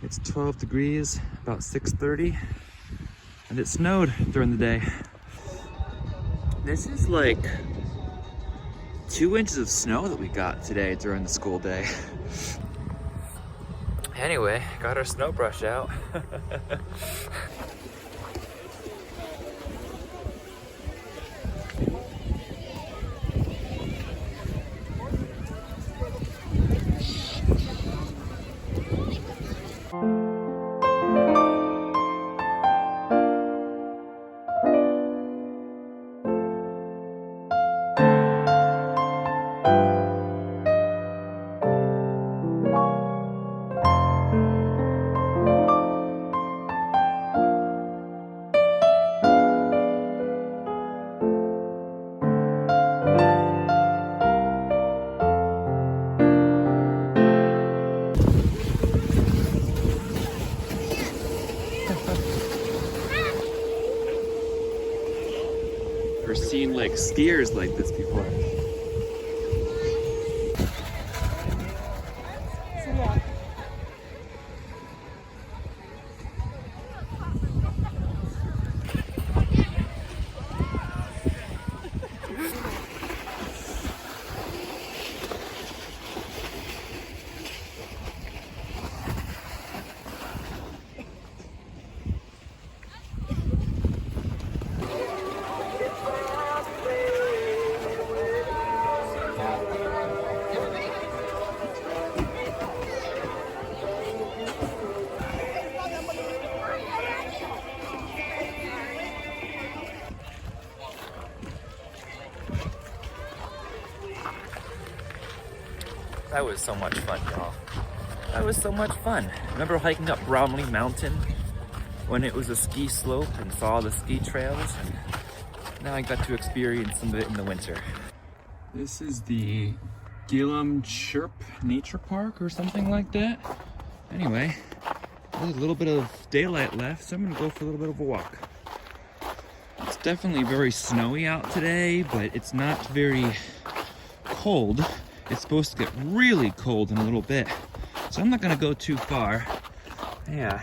It's 12 degrees, about 6:30, and it snowed during the day. This is like 2 inches of snow that we got today during the school day. Anyway, got our snow brush out. We've seen like skiers like this before. That was so much fun, y'all. That was so much fun. Remember hiking up Bromley Mountain when it was a ski slope and saw the ski trails? And now I got to experience some of it in the winter. This is the Gillum Chirp Nature Park or something like that. Anyway, there's a little bit of daylight left, so I'm gonna go for a little bit of a walk. It's definitely very snowy out today, but it's not very cold. It's supposed to get really cold in a little bit, so I'm not gonna go too far. Yeah,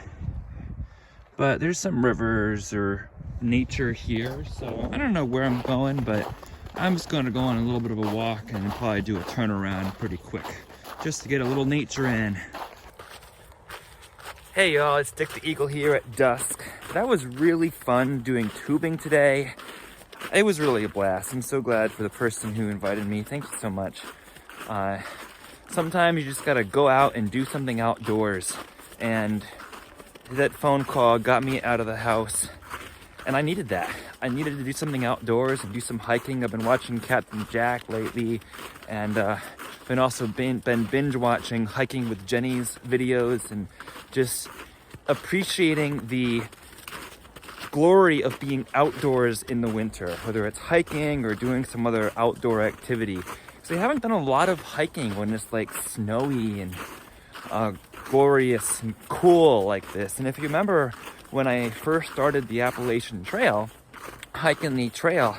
but there's some rivers or nature here, so I don't know where I'm going, but I'm just gonna go on a little bit of a walk and probably do a turnaround pretty quick, just to get a little nature in. Hey y'all, it's Dick the Eagle here at dusk. That was really fun doing tubing today. It was really a blast. I'm so glad for the person who invited me. Thank you so much. Sometimes you just gotta go out and do something outdoors, and that phone call got me out of the house, and I needed that. I needed to do something outdoors and do some hiking. I've been watching Captain Jack lately, and been binge watching Hiking with Jenny's videos, and just appreciating the glory of being outdoors in the winter, whether it's hiking or doing some other outdoor activity. So I haven't done a lot of hiking when it's like snowy and glorious and cool like this. And if you remember when I first started the Appalachian Trail, hiking the trail,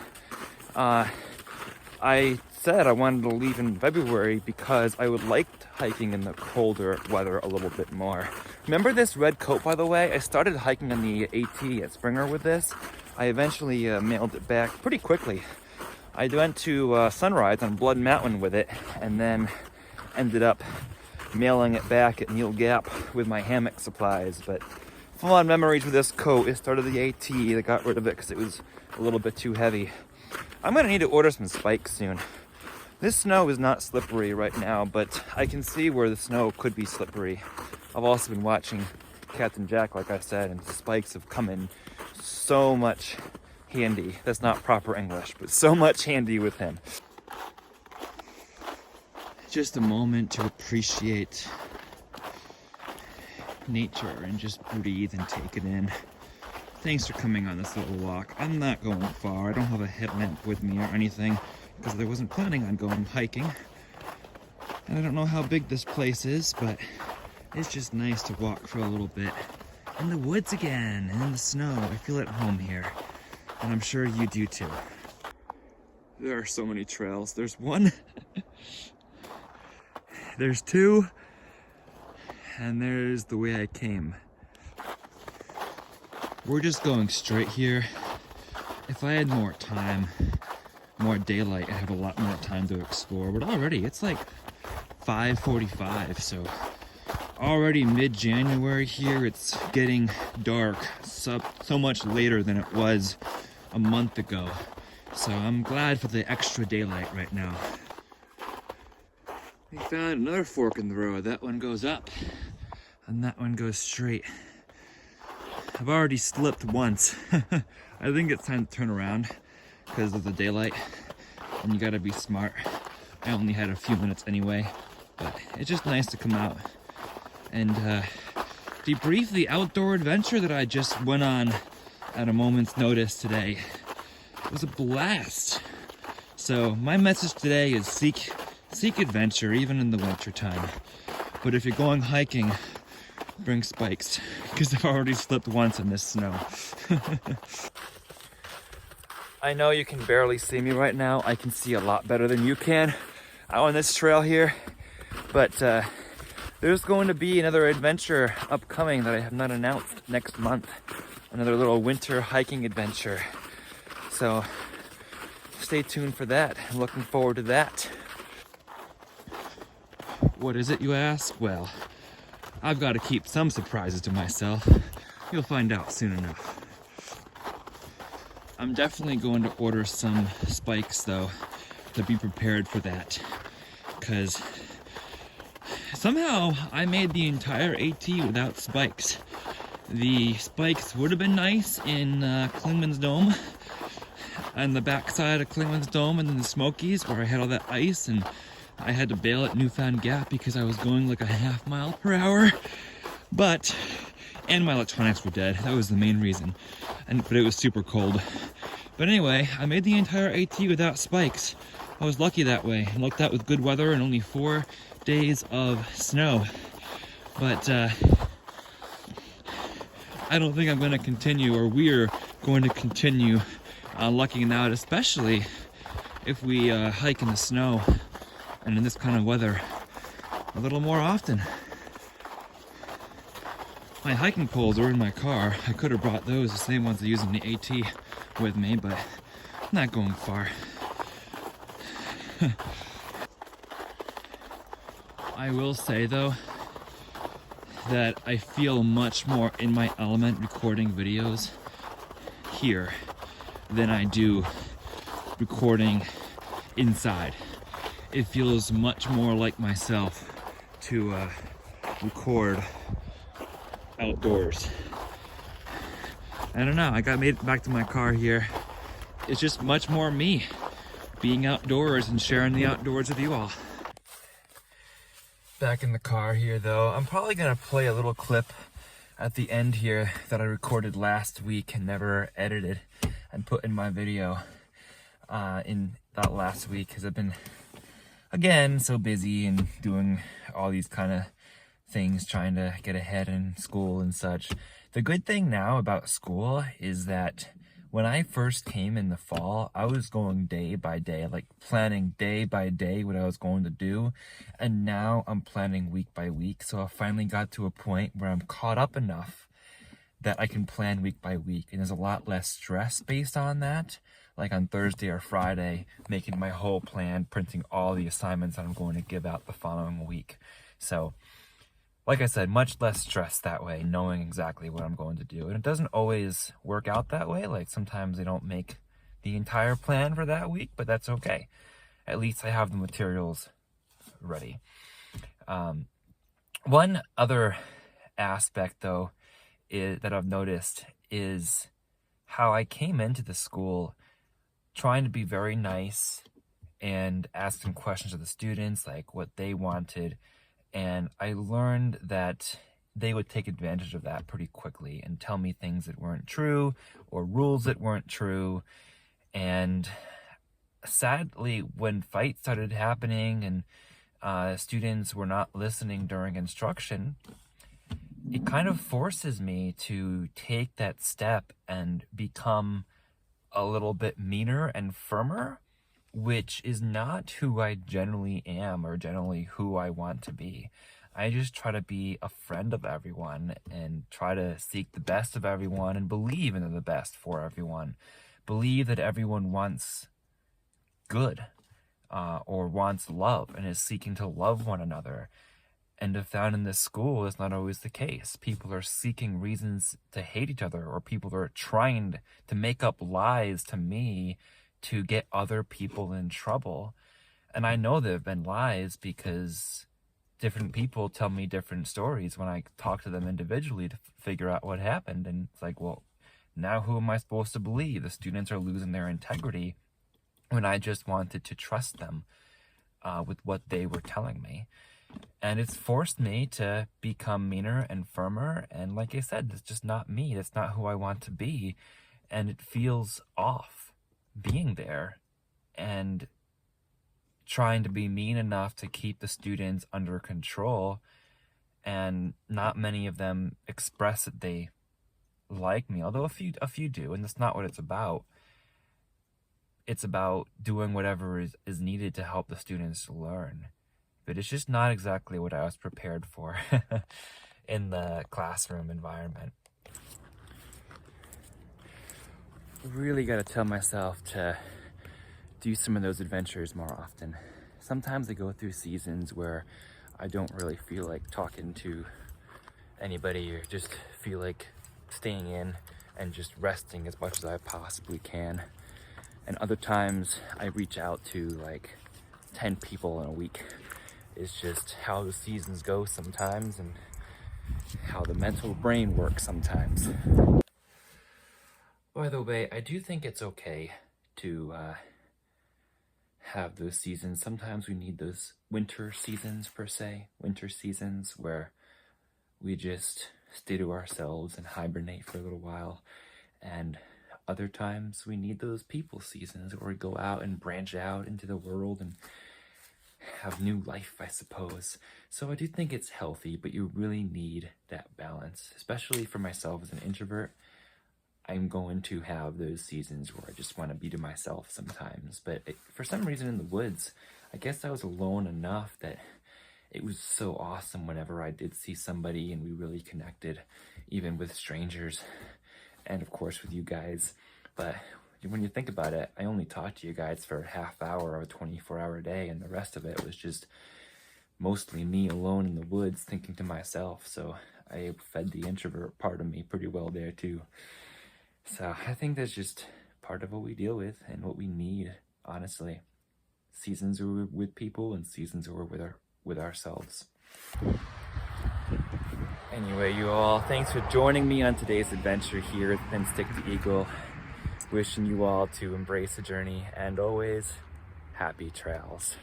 I said I wanted to leave in February because I would like hiking in the colder weather a little bit more. Remember this red coat, by the way? I started hiking on the AT at Springer with this. I eventually mailed it back pretty quickly. I went to Sunrise on Blood Mountain with it, and then ended up mailing it back at Neil Gap with my hammock supplies. But fond memories with this coat. It started the AT. I got rid of it because it was a little bit too heavy. I'm gonna need to order some spikes soon. This snow is not slippery right now, but I can see where the snow could be slippery. I've also been watching Captain Jack, like I said, and the spikes have come in so much handy. That's not proper English, but so much handy with him. Just a moment to appreciate nature and just breathe and take it in. Thanks for coming on this little walk. I'm not going far. I don't have a headlamp with me or anything because I wasn't planning on going hiking. And I don't know how big this place is, but it's just nice to walk for a little bit in the woods again and in the snow. I feel at home here. And I'm sure you do too. There are so many trails. There's one, there's two, and there's the way I came. We're just going straight here. If I had more time, more daylight, I'd have a lot more time to explore, but already it's like 5:45, so already mid-January here. It's getting dark so much later than it was a month ago, so I'm glad for the extra daylight right now. We found another fork in the road. That one goes up and that one goes straight. I've already slipped once. I think it's time to turn around because of the daylight, and you gotta be smart. I only had a few minutes anyway, but it's just nice to come out and debrief the outdoor adventure that I just went on at a moment's notice today. It was a blast. So my message today is seek adventure even in the winter time. But if you're going hiking, bring spikes, because I've already slipped once in this snow. I know you can barely see me right now. I can see a lot better than you can out on this trail here. But there's going to be another adventure upcoming that I have not announced next month. Another little winter hiking adventure. So stay tuned for that. I'm looking forward to that. What is it, you ask? Well, I've got to keep some surprises to myself. You'll find out soon enough. I'm definitely going to order some spikes though, to be prepared for that. Because somehow I made the entire AT without spikes. The spikes would have been nice in Clingman's Dome, and the backside of Clingman's Dome, and then the Smokies where I had all that ice and I had to bail at Newfound Gap because I was going like a half mile per hour. And my electronics were dead. That was the main reason. But it was super cold. But anyway, I made the entire AT without spikes. I was lucky that way. I lucked out with good weather and only 4 days of snow. But I don't think I'm going to continue, or we're going to continue lucking out, especially if we hike in the snow and in this kind of weather a little more often. My hiking poles are in my car. I could have brought those, the same ones I use in the AT, with me, but I'm not going far. I will say though that I feel much more in my element recording videos here than I do recording inside. It feels much more like myself to record outdoors. I don't know, I made it back to my car here. It's just much more me being outdoors and sharing the outdoors with you all. Back in the car here though, I'm probably gonna play a little clip at the end here that I recorded last week and never edited and put in my video in that last week, because I've been, again, so busy and doing all these kind of things, trying to get ahead in school and such. The good thing now about school is that when I first came in the fall, I was going day by day, like planning day by day what I was going to do. And now I'm planning week by week. So I finally got to a point where I'm caught up enough that I can plan week by week. And there's a lot less stress based on that. Like on Thursday or Friday, making my whole plan, printing all the assignments that I'm going to give out the following week. So, like I said, much less stress that way, knowing exactly what I'm going to do. And it doesn't always work out that way. Like sometimes I don't make the entire plan for that week, but that's okay. At least I have the materials ready. One other aspect though that I've noticed is how I came into the school trying to be very nice and asking questions of the students, like what they wanted. And I learned that they would take advantage of that pretty quickly and tell me things that weren't true or rules that weren't true. And sadly, when fights started happening and students were not listening during instruction, it kind of forces me to take that step and become a little bit meaner and firmer, which is not who I generally am or generally who I want to be. I just try to be a friend of everyone and try to seek the best of everyone and believe in the best for everyone. Believe that everyone wants good or wants love and is seeking to love one another. And I found in this school it's not always the case. People are seeking reasons to hate each other, or people are trying to make up lies to me to get other people in trouble. And I know there have been lies because different people tell me different stories when I talk to them individually to figure out what happened. And it's like, well, now who am I supposed to believe? The students are losing their integrity when I just wanted to trust them with what they were telling me. And it's forced me to become meaner and firmer. And like I said, it's just not me. That's not who I want to be. And it feels off being there and trying to be mean enough to keep the students under control. And not many of them express that they like me, although a few do. And that's not what it's about. It's about doing whatever is needed to help the students learn. But it's just not exactly what I was prepared for in the classroom environment. Really got to tell myself to do some of those adventures more often. Sometimes I go through seasons where I don't really feel like talking to anybody, or just feel like staying in and just resting as much as I possibly can. And other times I reach out to like 10 people in a week. It's just how the seasons go sometimes and how the mental brain works sometimes. By the way, I do think it's okay to have those seasons. Sometimes we need those winter seasons per se, winter seasons where we just stay to ourselves and hibernate for a little while. And other times we need those people seasons where we go out and branch out into the world and have new life, I suppose. So I do think it's healthy, but you really need that balance, especially for myself as an introvert. I'm going to have those seasons where I just want to be to myself sometimes. But for some reason in the woods, I guess I was alone enough that it was so awesome whenever I did see somebody and we really connected, even with strangers and of course with you guys. But when you think about it, I only talked to you guys for a half hour of a 24-hour day, and the rest of it was just mostly me alone in the woods thinking to myself. So I fed the introvert part of me pretty well there too. So I think that's just part of what we deal with and what we need, honestly. Seasons where we're with people and seasons where we're with ourselves. Anyway, you all, thanks for joining me on today's adventure here at Thin Stick the Eagle. Wishing you all to embrace the journey, and always happy trails.